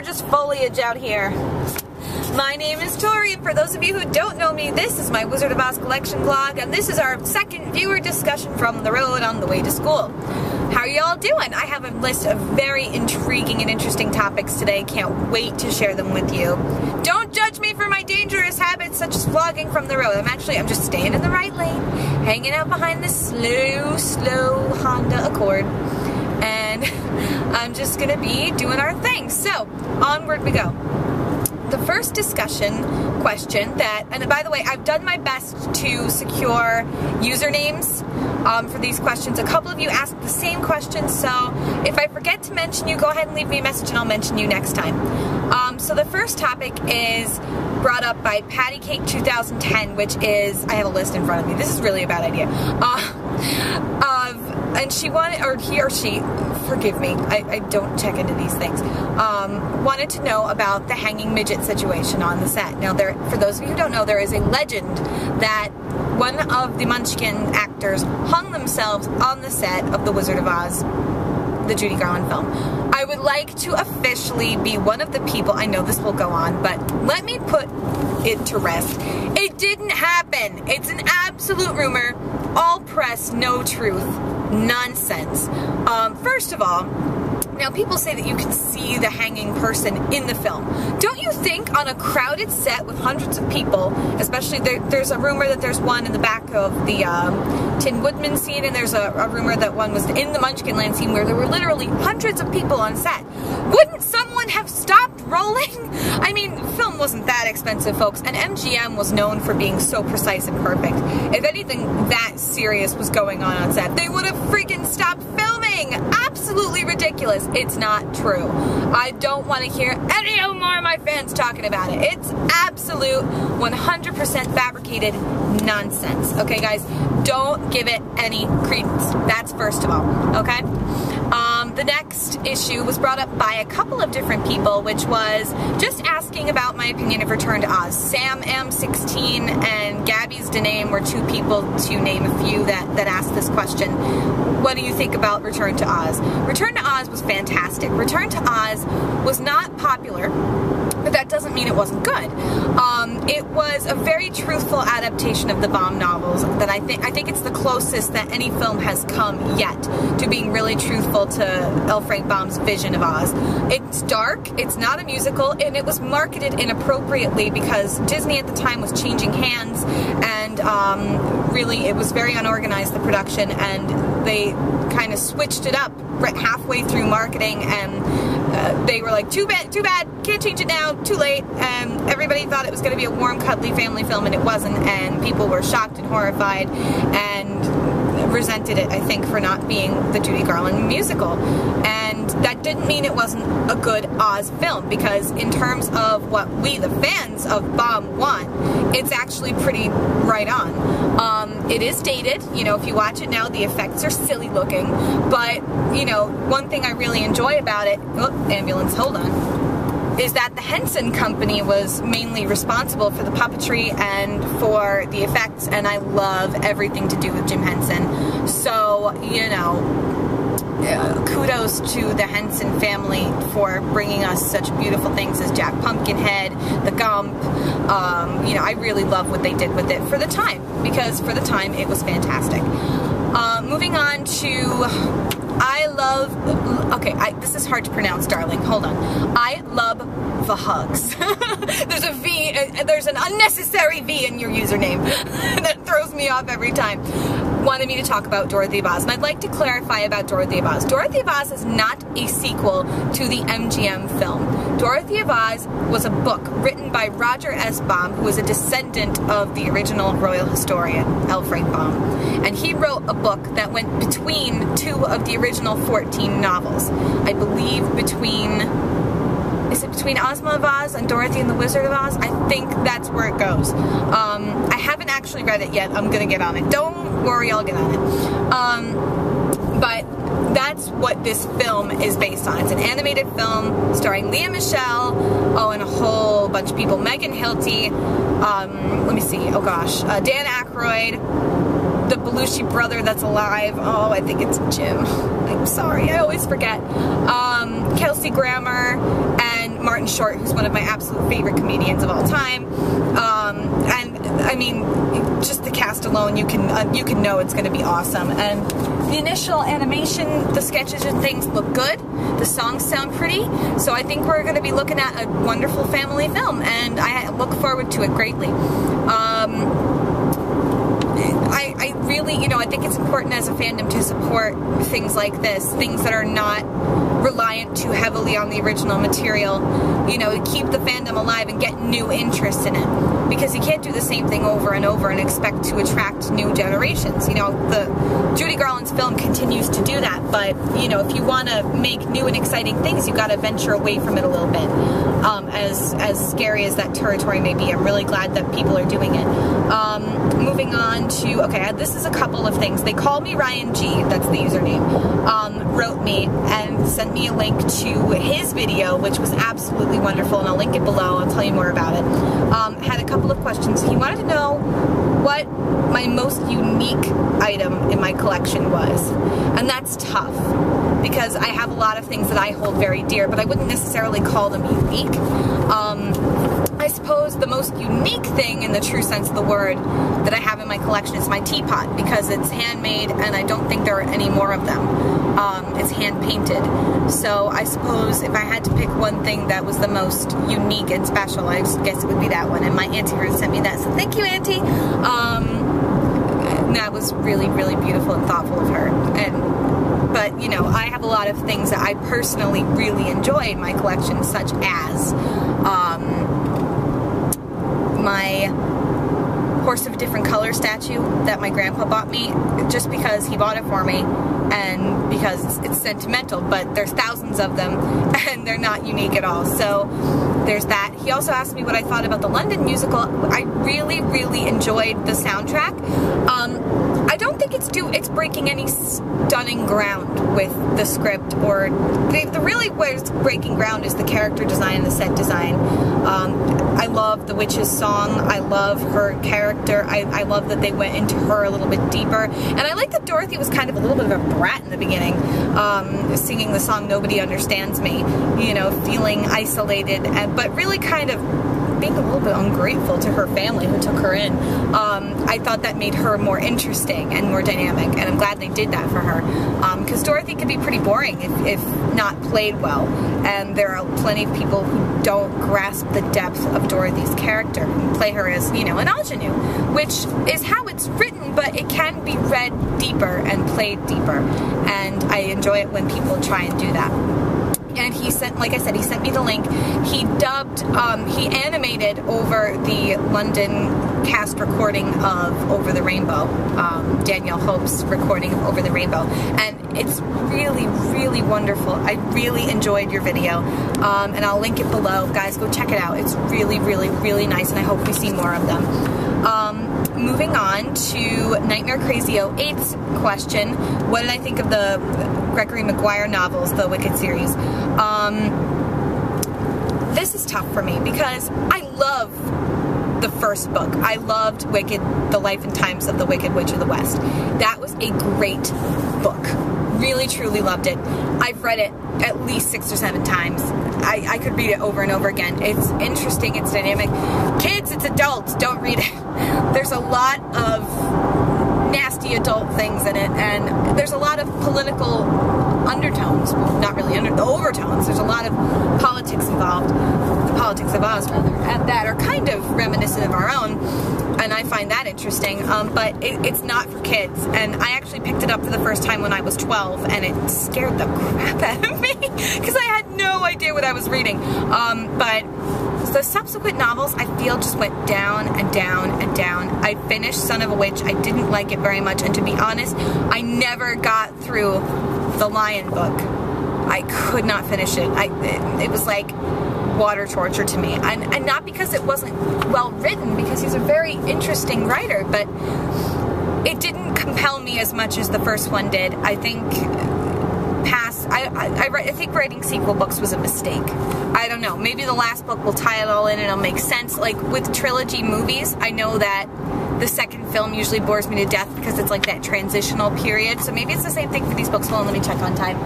gorgeous foliage out here. My name is Tori, and for those of you who don't know me, this is my Wizard of Oz collection vlog, and this is our second viewer discussion from the road on the way to school. How are y'all doing? I have a list of very intriguing and interesting topics today. Can't wait to share them with you. Don't judge me for my dangerous habits such as vlogging from the road. I'm just staying in the right lane, hanging out behind this slow Honda Accord, and I'm just gonna be doing our thing. So, onward we go. The first discussion question and by the way, I've done my best to secure usernames for these questions. A couple of you asked the same question, so if I forget to mention you, go ahead and leave me a message and I'll mention you next time. So the first topic is brought up by Patty Cake 2010, which is, I have a list in front of me. This is really a bad idea. And she wanted, or he or she, forgive me, I don't check into these things, wanted to know about the hanging midget situation on the set. Now, for those of you who don't know, there is a legend that one of the Munchkin actors hung themselves on the set of The Wizard of Oz, the Judy Garland film. I would like to officially be one of the people, I know this will go on, but let me put it to rest. It didn't happen. It's an absolute rumor. All press, no truth. Nonsense. First of all, now people say that you can see the hanging person in the film. Don't you think on a crowded set with hundreds of people, especially there's a rumor that there's one in the back of the Tin Woodman scene, and there's a rumor that one was in the Munchkinland scene where there were literally hundreds of people on set. Wouldn't someone have stopped rolling? I mean, film wasn't that expensive, folks, and MGM was known for being so precise and perfect. If anything that serious was going on set, they would have freaking stopped filming. Absolutely ridiculous. It's not true. I don't want to hear any more of my fans talking about it. It's absolute 100% fabricated nonsense. Okay, guys? Don't give it any credence. That's first of all. Okay? The next issue was brought up by a couple of different people, which was just asking about my opinion of Return to Oz. Sam M16 and Gabby's Dename were two people, to name a few, that asked this question. What do you think about Return to Oz? Return to Oz was fantastic. Return to Oz was not popular, but that doesn't mean it wasn't good. It was a very truthful adaptation of the Baum novels that I think it's the closest that any film has come yet to being really truthful to L. Frank Baum's vision of Oz. It's dark, it's not a musical, and it was marketed inappropriately because Disney at the time was changing hands, and really it was very unorganized, the production, and they kind of switched it up halfway through marketing, and they were like, too bad, can't change it now, too late, and everybody thought it was going to be a warm, cuddly family film, and it wasn't, and people were shocked and horrified, and resented it, I think, for not being the Judy Garland musical. And that didn't mean it wasn't a good Oz film, because in terms of what we, the fans of Baum, want, it's actually pretty right on. It is dated, you know, if you watch it now, the effects are silly looking, but, you know, one thing I really enjoy about it, ambulance, hold on, is that the Henson Company was mainly responsible for the puppetry and for the effects, and I love everything to do with Jim Henson. So, you know, kudos to the Henson family for bringing us such beautiful things as Jack Pumpkinhead, the Gump. You know, I really love what they did with it for the time, because for the time it was fantastic. Moving on to... this is hard to pronounce, darling. Hold on. I love the hugs. There's a V, there's an unnecessary V in your username that throws me off every time. Wanted me to talk about Dorothy of Oz, and I'd like to clarify about Dorothy of Oz. Dorothy of Oz is not a sequel to the MGM film. Dorothy of Oz was a book written by Roger S. Baum, who was a descendant of the original royal historian, L. Frank Baum. And he wrote a book that went between two of the original 14 novels. I believe is it between Ozma of Oz and Dorothy and the Wizard of Oz? I think that's where it goes. I haven't actually read it yet. I'm gonna get on it. Don't worry, I'll get on it. But that's what this film is based on. It's an animated film starring Lea Michele, and a whole bunch of people. Megan Hilty, let me see, oh gosh, Dan Aykroyd, the Belushi brother that's alive, oh, I think it's Jim. I'm sorry, I always forget. Kelsey Grammer, and Martin Short, who's one of my absolute favorite comedians of all time. And I mean, just the cast alone, you can know it's going to be awesome. And the initial animation, the sketches and things look good. The songs sound pretty. So I think we're going to be looking at a wonderful family film, and I look forward to it greatly. I really, you know, I think it's important as a fandom to support things like this, things that are not reliant too heavily on the original material, you know, to keep the fandom alive and get new interest in it. Because you can't do the same thing over and over and expect to attract new generations. You know, the Judy Garland's film continues to do that, but, you know, if you want to make new and exciting things, you got to venture away from it a little bit. As scary as that territory may be, I'm really glad that people are doing it. Moving on to, okay, this is a couple of things. They call me Ryan G, that's the username, wrote me and sent me a link to his video, which was absolutely wonderful, and I'll link it below. I'll tell you more about it. Had a couple of questions. He wanted to know what my most unique item in my collection was, and that's tough because I have a lot of things that I hold very dear, but I wouldn't necessarily call them unique. I suppose the most unique thing in the true sense of the word that I have in my collection is my teapot, because it's handmade and I don't think there are any more of them. It's hand painted. So I suppose if I had to pick one thing that was the most unique and special, I guess it would be that one. And my Auntie Ruth sent me that, so thank you, Auntie. That was really, really beautiful and thoughtful of her. But, you know, I have a lot of things that I personally really enjoy in my collection, such as my horse of a different color statue that my grandpa bought me, just because he bought it for me and because it's sentimental, but there's thousands of them and they're not unique at all. So there's that. He also asked me what I thought about the London musical. I really, really enjoyed the soundtrack. I don't think it's breaking any stunning ground with the script, or the really where it's breaking ground is the character design and the set design. I love the witch's song. I love her character. I love that they went into her a little bit deeper, and I like that Dorothy was kind of a little bit of a brat in the beginning, singing the song "Nobody Understands Me," you know, feeling isolated, but really kind of being a little bit ungrateful to her family who took her in. I thought that made her more interesting and more dynamic, and I'm glad they did that for her, because Dorothy can be pretty boring if not played well, and there are plenty of people who don't grasp the depth of Dorothy's character and play her as, you know, an ingenue, which is how it's written, but it can be read deeper and played deeper, and I enjoy it when people try and do that. And he sent, like I said, he sent me the link. He dubbed, he animated over the London cast recording of Over the Rainbow, Danielle Hope's recording of Over the Rainbow, and it's really, really wonderful. I really enjoyed your video, and I'll link it below. Guys, go check it out. It's really, really, really nice, and I hope we see more of them. Moving on to Nightmare Crazy 08's question, what did I think of the Gregory Maguire novels, the Wicked series? This is tough for me because I love the first book. I loved Wicked, The Life and Times of the Wicked Witch of the West. That was a great book. Really, truly loved it. I've read it at least 6 or 7 times. I could read it over and over again. It's interesting, it's dynamic. Kids, it's adults, don't read it. There's a lot of nasty adult things in it, and there's a lot of political undertones, not really overtones. There's a lot of politics involved, the politics of Oz rather, and that are kind of reminiscent of our own, and I find that interesting, but it's not for kids, and I actually picked it up for the first time when I was 12, and it scared the crap out of me, because I had no idea what I was reading, but the subsequent novels, I feel, just went down and down and down. I finished Son of a Witch. I didn't like it very much, and to be honest, I never got through the Lion book. I could not finish it. It was like water torture to me, and not because it wasn't well written, because he's a very interesting writer, but it didn't compel me as much as the first one did. I think I think writing sequel books was a mistake. I don't know, maybe the last book will tie it all in and it'll make sense. Like with trilogy movies, I know that the second film usually bores me to death because it's like that transitional period, so maybe it's the same thing for these books. Hold on, let me check on time.